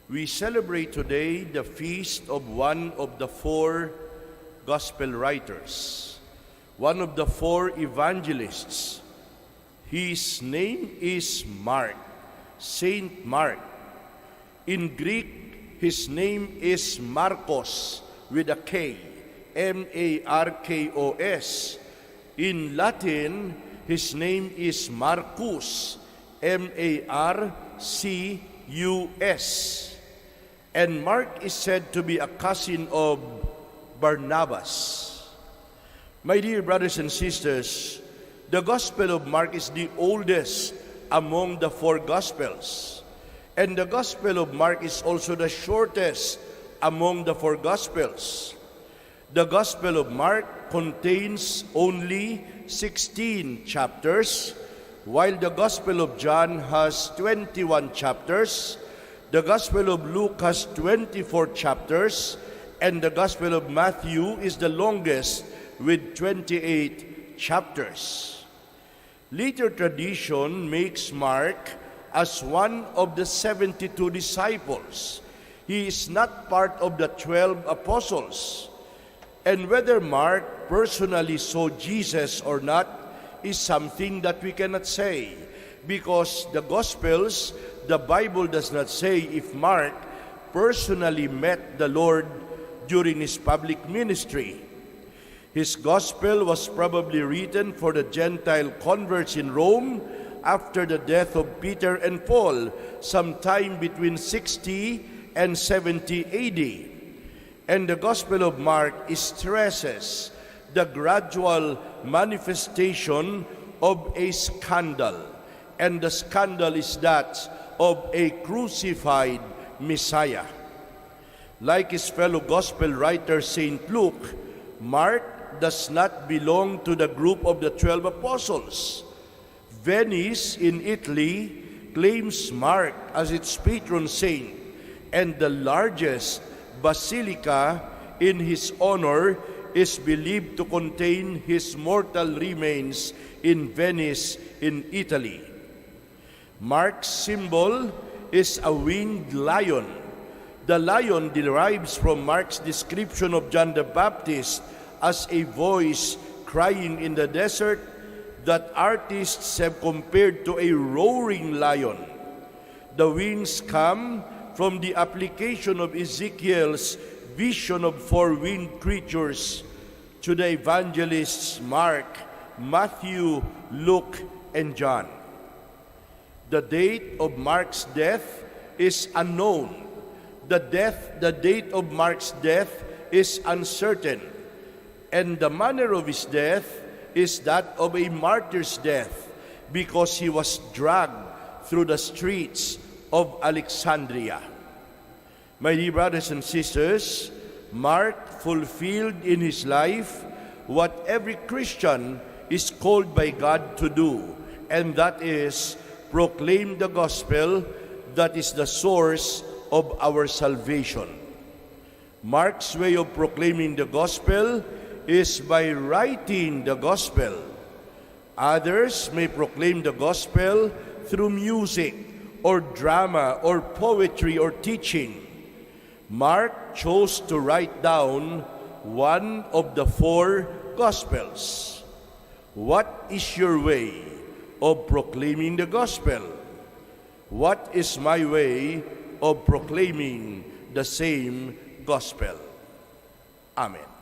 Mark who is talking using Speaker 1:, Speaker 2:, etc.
Speaker 1: We celebrate today the feast of one of the four gospel writers, one of the four evangelists. His name is Mark, Saint Mark. In Greek, his name is Marcos with a K, M-A-R-K-O-S. In Latin, his name is Marcus, M-A-R-C-U-S. And Mark is said to be a cousin of Barnabas. My dear brothers and sisters, the Gospel of Mark is the oldest among the four Gospels. And the Gospel of Mark is also the shortest among the four Gospels. The Gospel of Mark contains only 16 chapters, while the Gospel of John has 21 chapters, the Gospel of Luke has 24 chapters, and the Gospel of Matthew is the longest with 28 chapters. Later tradition makes Mark as one of the 72 disciples. He is not part of the 12 apostles. And whether Mark personally saw Jesus or not is something that we cannot say, because the Gospels, the Bible does not say if Mark personally met the Lord during his public ministry. His Gospel was probably written for the Gentile converts in Rome after the death of Peter and Paul, sometime between 60 and 70 AD. And the Gospel of Mark stresses the gradual manifestation of a scandal. And the scandal is that of a crucified Messiah. Like his fellow Gospel writer St. Luke, Mark does not belong to the group of the 12 apostles. Venice in Italy claims Mark as its patron saint, and the largest basilica in his honor is believed to contain his mortal remains in Venice in Italy. Mark's symbol is a winged lion. The lion derives from Mark's description of John the Baptist as a voice crying in the desert that artists have compared to a roaring lion. The wings come from the application of Ezekiel's vision of four winged creatures to the evangelists Mark, Matthew, Luke, and John. The date of Mark's death is unknown. The date of Mark's death is uncertain, and the manner of his death is that of a martyr's death, because he was dragged through the streets of Alexandria. My dear brothers and sisters, Mark fulfilled in his life what every Christian is called by God to do, and that is proclaim the gospel that is the source of our salvation. Mark's way of proclaiming the gospel is by writing the gospel. Others may proclaim the gospel through music or drama or poetry or teaching. Mark chose to write down one of the four gospels. What is your way of proclaiming the gospel? What is my way of proclaiming the same gospel? Amen.